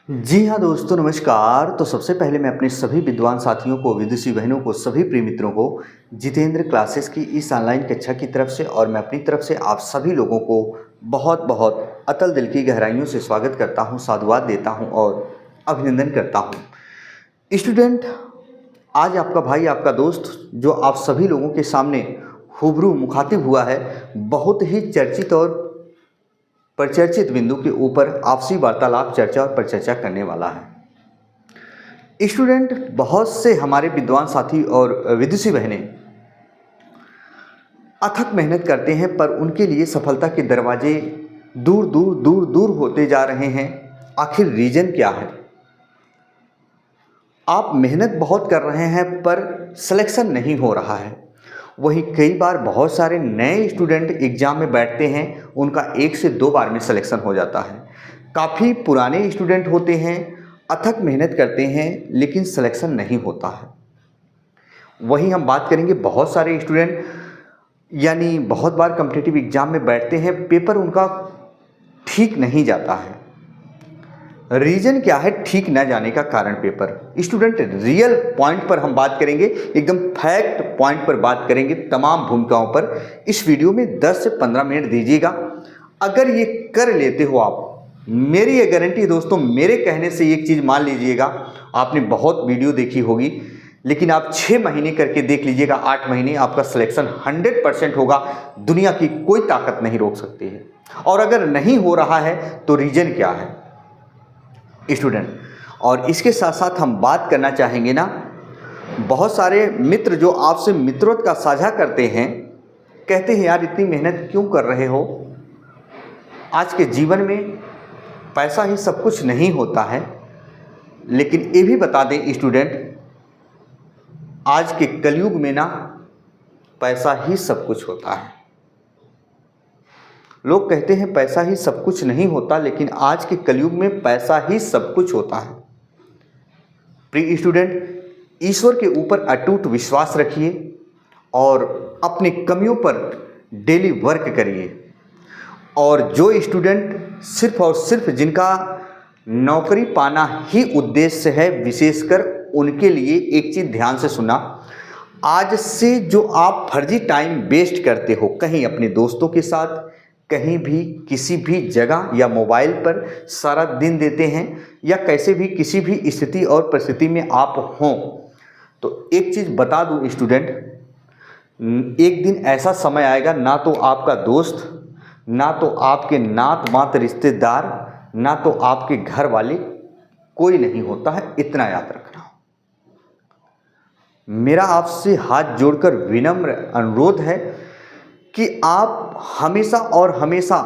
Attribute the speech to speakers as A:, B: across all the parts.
A: जी हाँ दोस्तों, नमस्कार। तो सबसे पहले मैं अपने सभी विद्वान साथियों को, विदुषी बहनों को, सभी प्रिय मित्रों को जितेंद्र क्लासेस की इस ऑनलाइन कक्षा की तरफ से और मैं अपनी तरफ से आप सभी लोगों को बहुत बहुत अतल दिल की गहराइयों से स्वागत करता हूँ, साधुवाद देता हूँ और अभिनंदन करता हूँ। स्टूडेंट, आज आपका भाई, आपका दोस्त जो आप सभी लोगों के सामने रूबरू मुखातिब हुआ है, बहुत ही चर्चित और परिचर्चित बिंदु के ऊपर आपसी वार्तालाप, चर्चा और परिचर्चा करने वाला है। स्टूडेंट, बहुत से हमारे विद्वान साथी और विदुषी बहनें अथक मेहनत करते हैं, पर उनके लिए सफलता के दरवाजे दूर दूर दूर दूर होते जा रहे हैं। आखिर रीजन क्या है? आप मेहनत बहुत कर रहे हैं पर सिलेक्शन नहीं हो रहा है। वहीं कई बार बहुत सारे नए स्टूडेंट एग्ज़ाम में बैठते हैं, उनका 1 से 2 बार में सिलेक्शन हो जाता है। काफ़ी पुराने स्टूडेंट होते हैं, अथक मेहनत करते हैं लेकिन सिलेक्शन नहीं होता है। वहीं हम बात करेंगे बहुत सारे स्टूडेंट यानी बहुत बार कॉम्पिटिटिव एग्ज़ाम में बैठते हैं, पेपर उनका ठीक नहीं जाता है। रीजन क्या है ठीक न जाने का कारण? पेपर स्टूडेंट, रियल पॉइंट पर हम बात करेंगे, एकदम फैक्ट पॉइंट पर बात करेंगे, तमाम भूमिकाओं पर। इस वीडियो में 10 से 15 मिनट दीजिएगा। अगर ये कर लेते हो आप, मेरी ये गारंटी दोस्तों, मेरे कहने से एक चीज़ मान लीजिएगा, आपने बहुत वीडियो देखी होगी लेकिन आप 6 महीने करके देख लीजिएगा, 8 महीने, आपका सिलेक्शन 100% होगा। दुनिया की कोई ताकत नहीं रोक सकती है। और अगर नहीं हो रहा है तो रीजन क्या है स्टूडेंट? और इसके साथ साथ हम बात करना चाहेंगे ना, बहुत सारे मित्र जो आपसे मित्रवत का साझा करते हैं, कहते हैं यार इतनी मेहनत क्यों कर रहे हो? आज के जीवन में पैसा ही सब कुछ नहीं होता है। लेकिन ये भी बता दें स्टूडेंट, आज के कलयुग में ना पैसा ही सब कुछ होता है। लोग कहते हैं पैसा ही सब कुछ नहीं होता, लेकिन आज के कलयुग में पैसा ही सब कुछ होता है। प्रिय स्टूडेंट, ईश्वर के ऊपर अटूट विश्वास रखिए और अपनी कमियों पर डेली वर्क करिए। और जो स्टूडेंट सिर्फ और सिर्फ जिनका नौकरी पाना ही उद्देश्य है, विशेषकर उनके लिए एक चीज़ ध्यान से सुना, आज से जो आप फर्जी टाइम वेस्ट करते हो, कहीं अपने दोस्तों के साथ, कहीं भी किसी भी जगह या मोबाइल पर सारा दिन देते हैं, या कैसे भी किसी भी स्थिति और परिस्थिति में आप हों, तो एक चीज़ बता दूं स्टूडेंट, एक दिन ऐसा समय आएगा, ना तो आपका दोस्त, ना तो आपके नात मात रिश्तेदार, ना तो आपके घर वाले, कोई नहीं होता है। इतना याद रखना। मेरा आपसे हाथ जोड़कर विनम्र अनुरोध है कि आप हमेशा और हमेशा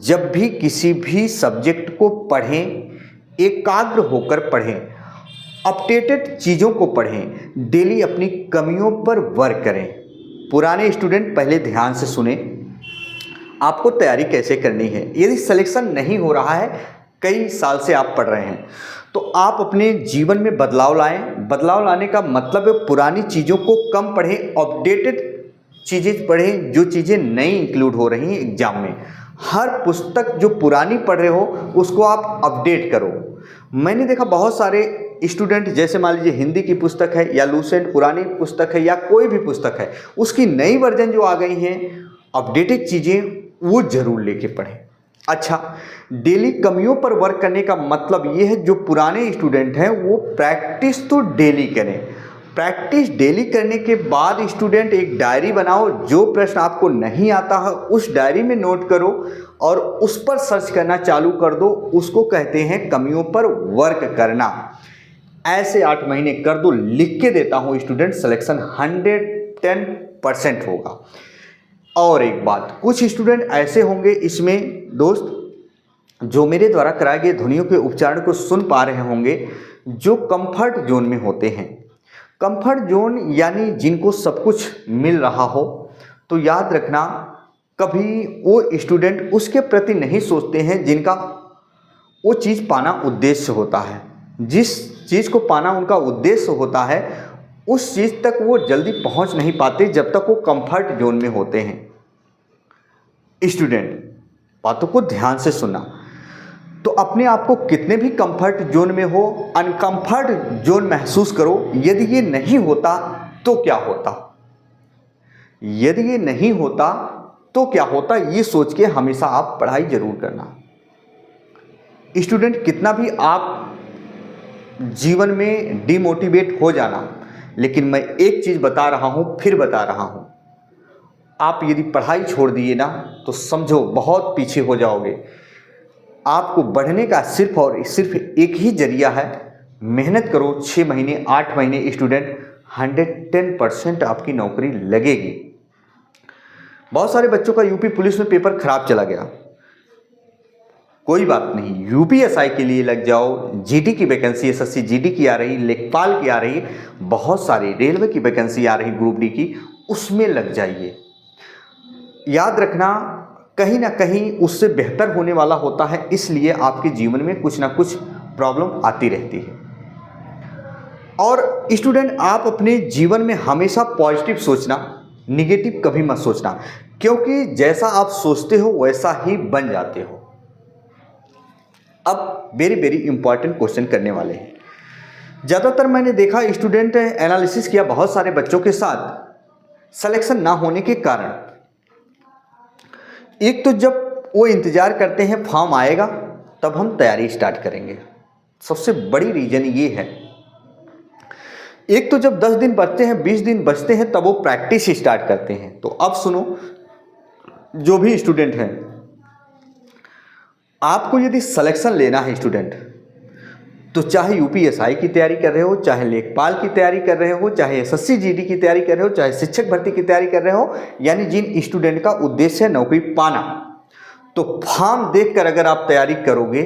A: जब भी किसी भी सब्जेक्ट को पढ़ें, एकाग्र होकर पढ़ें, अपडेटेड चीज़ों को पढ़ें, डेली अपनी कमियों पर वर्क करें। पुराने स्टूडेंट पहले ध्यान से सुने, आपको तैयारी कैसे करनी है। यदि सिलेक्शन नहीं हो रहा है, कई साल से आप पढ़ रहे हैं, तो आप अपने जीवन में बदलाव लाएं। बदलाव लाने का मतलब है पुरानी चीज़ों को कम पढ़ें, अपडेटेड चीज़ें पढ़ें, जो चीज़ें नई इंक्लूड हो रही हैं एग्जाम में। हर पुस्तक जो पुरानी पढ़ रहे हो उसको आप अपडेट करो। मैंने देखा बहुत सारे स्टूडेंट, जैसे मान लीजिए हिंदी की पुस्तक है या लूसेंट पुरानी पुस्तक है या कोई भी पुस्तक है, उसकी नई वर्जन जो आ गई हैं, अपडेटेड चीज़ें, वो जरूर लेके पढ़ें। अच्छा, डेली कमियों पर वर्क करने का मतलब ये है, जो पुराने स्टूडेंट हैं वो प्रैक्टिस तो डेली करें। प्रैक्टिस डेली करने के बाद स्टूडेंट एक डायरी बनाओ, जो प्रश्न आपको नहीं आता है उस डायरी में नोट करो और उस पर सर्च करना चालू कर दो। उसको कहते हैं कमियों पर वर्क करना। ऐसे 8 महीने कर दो, लिख के देता हूँ स्टूडेंट, सिलेक्शन 110% होगा। और एक बात, कुछ स्टूडेंट ऐसे होंगे इसमें दोस्त, जो मेरे द्वारा कराए गए ध्वनियों के उच्चारण को सुन पा रहे होंगे, जो कंफर्ट जोन में होते हैं। कंफर्ट जोन यानी जिनको सब कुछ मिल रहा हो, तो याद रखना, कभी वो स्टूडेंट उसके प्रति नहीं सोचते हैं जिनका वो चीज़ पाना उद्देश्य होता है। जिस चीज़ को पाना उनका उद्देश्य होता है, उस चीज़ तक वो जल्दी पहुंच नहीं पाते जब तक वो कंफर्ट जोन में होते हैं। स्टूडेंट, बातों को ध्यान से सुनना। तो तो अपने आप को कितने भी कंफर्ट जोन में हो, अनकंफर्ट जोन महसूस करो। यदि ये नहीं होता तो क्या होता, यदि ये नहीं होता तो क्या होता, ये सोच के हमेशा आप पढ़ाई जरूर करना। स्टूडेंट, कितना भी आप जीवन में डिमोटिवेट हो जाना, लेकिन मैं एक चीज़ बता रहा हूँ, फिर बता रहा हूँ, आप यदि पढ़ाई छोड़ दिए ना तो समझो बहुत पीछे हो जाओगे। आपको बढ़ने का सिर्फ और सिर्फ एक ही जरिया है, मेहनत करो। 6 महीने 8 महीने स्टूडेंट 110% आपकी नौकरी लगेगी। बहुत सारे बच्चों का यूपी पुलिस में पेपर खराब चला गया, कोई बात नहीं, यूपीएसआई के लिए लग जाओ। जीडी की वैकेंसी, एसएससी जीडी की आ रही, लेखपाल की आ रही, बहुत सारी रेलवे की वैकेंसी आ रही, ग्रुप डी की, उसमें लग जाइए। याद रखना, कहीं ना कहीं उससे बेहतर होने वाला होता है, इसलिए आपके जीवन में कुछ ना कुछ प्रॉब्लम आती रहती है। और स्टूडेंट, आप अपने जीवन में हमेशा पॉजिटिव सोचना, निगेटिव कभी मत सोचना, क्योंकि जैसा आप सोचते हो वैसा ही बन जाते हो। अब वेरी इंपॉर्टेंट क्वेश्चन करने वाले हैं। ज़्यादातर मैंने देखा स्टूडेंट एनालिसिस किया बहुत सारे बच्चों के साथ, सिलेक्शन ना होने के कारण, एक तो जब वो इंतज़ार करते हैं फॉर्म आएगा तब हम तैयारी स्टार्ट करेंगे, सबसे बड़ी रीज़न ये है। एक तो जब 10 दिन बचते हैं, 20 दिन बचते हैं, तब वो प्रैक्टिस स्टार्ट करते हैं। तो अब सुनो, जो भी स्टूडेंट हैं, आपको यदि सिलेक्शन लेना है स्टूडेंट, तो चाहे यूपीएसआई की तैयारी कर रहे हो, चाहे लेखपाल की तैयारी कर रहे हो, चाहे एसएससी जीडी की तैयारी कर रहे हो, चाहे शिक्षक भर्ती की तैयारी कर रहे हो, यानी जिन स्टूडेंट का उद्देश्य है नौकरी पाना, तो फॉर्म देखकर अगर आप तैयारी करोगे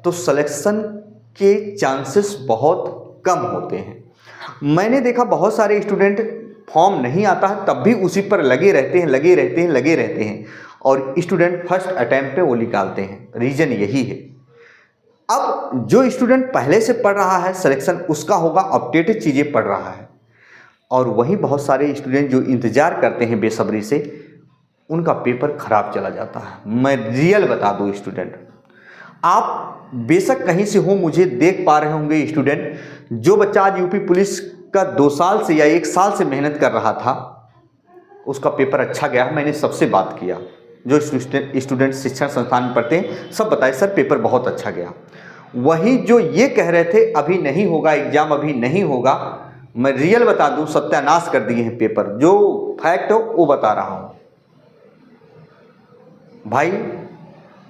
A: तो सिलेक्शन के चांसेस बहुत कम होते हैं। मैंने देखा बहुत सारे स्टूडेंट फॉर्म नहीं आता है तब भी उसी पर लगे रहते हैं और स्टूडेंट फर्स्ट अटेम्प्ट पे वो निकालते हैं। रीज़न यही है। अब जो स्टूडेंट पहले से पढ़ रहा है, सिलेक्शन उसका होगा, अपडेटेड चीज़ें पढ़ रहा है, और वहीं बहुत सारे स्टूडेंट जो इंतज़ार करते हैं बेसब्री से, उनका पेपर खराब चला जाता है। मैं रियल बता दूं स्टूडेंट, आप बेशक कहीं से हो, मुझे देख पा रहे होंगे स्टूडेंट, जो बच्चा आज यूपी पुलिस का 2 साल से या 1 साल से मेहनत कर रहा था, उसका पेपर अच्छा गया। मैंने सबसे बात किया, जो स्टूडेंट शिक्षण संस्थान में पढ़ते हैं, सब बताए सर पेपर बहुत अच्छा गया। वही जो ये कह रहे थे अभी नहीं होगा एग्जाम, अभी नहीं होगा, मैं रियल बता दूं, सत्यानाश कर दिए हैं पेपर। जो फैक्ट हो वो बता रहा हूं भाई।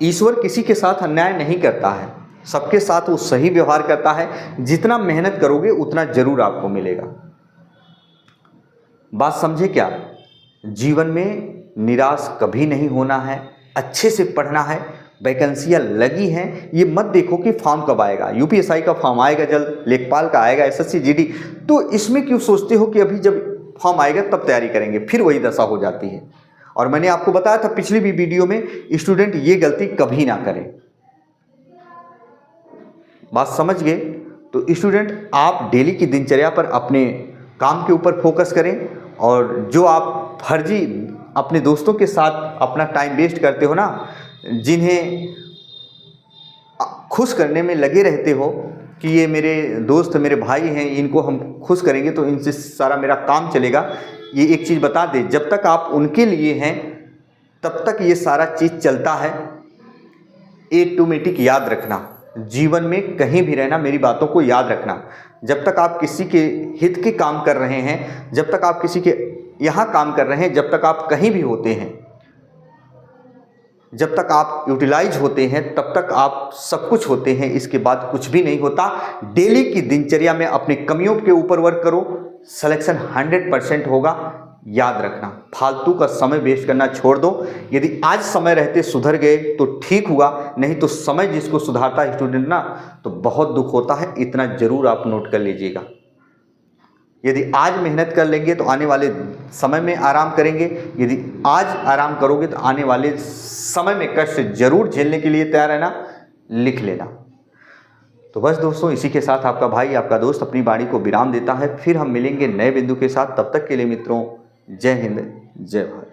A: ईश्वर किसी के साथ अन्याय नहीं करता है, सबके साथ वो सही व्यवहार करता है। जितना मेहनत करोगे उतना जरूर आपको मिलेगा। बात समझे क्या? जीवन में निराश कभी नहीं होना है, अच्छे से पढ़ना है। वैकेंसियाँ लगी हैं, ये मत देखो कि फॉर्म कब आएगा। यूपीएसआई का फॉर्म आएगा जल्द, लेखपाल का आएगा, एसएससी जीडी, तो इसमें क्यों सोचते हो कि अभी जब फॉर्म आएगा तब तैयारी करेंगे? फिर वही दशा हो जाती है। और मैंने आपको बताया था पिछली भी वीडियो में, स्टूडेंट ये गलती कभी ना करें। बात समझ गए? तो स्टूडेंट, आप डेली की दिनचर्या पर अपने काम के ऊपर फोकस करें, और जो आप फर्जी अपने दोस्तों के साथ अपना टाइम वेस्ट करते हो ना, जिन्हें खुश करने में लगे रहते हो कि ये मेरे दोस्त मेरे भाई हैं, इनको हम खुश करेंगे तो इनसे सारा मेरा काम चलेगा, ये एक चीज़ बता दे, जब तक आप उनके लिए हैं तब तक ये सारा चीज़ चलता है। ऑटोमेटिक याद रखना, जीवन में कहीं भी रहना, मेरी बातों को याद रखना। जब तक आप किसी के हित के काम कर रहे हैं, जब तक आप किसी के यहाँ काम कर रहे हैं, जब तक आप कहीं भी होते हैं, जब तक आप यूटिलाइज होते हैं, तब तक आप सब कुछ होते हैं। इसके बाद कुछ भी नहीं होता। डेली की दिनचर्या में अपने कमियों के ऊपर वर्क करो, सिलेक्शन 100% होगा। याद रखना, फालतू का समय वेस्ट करना छोड़ दो। यदि आज समय रहते सुधर गए तो ठीक हुआ, नहीं तो समय जिसको सुधारता है स्टूडेंट ना, तो बहुत दुख होता है। इतना जरूर आप नोट कर लीजिएगा। यदि आज मेहनत कर लेंगे तो आने वाले समय में आराम करेंगे, यदि आज आराम करोगे तो आने वाले समय में कष्ट जरूर झेलने के लिए तैयार रहना, लिख लेना। तो बस दोस्तों, इसी के साथ आपका भाई, आपका दोस्त अपनी वाणी को विराम देता है। फिर हम मिलेंगे नए बिंदु के साथ। तब तक के लिए मित्रों, जय हिंद, जय भारत।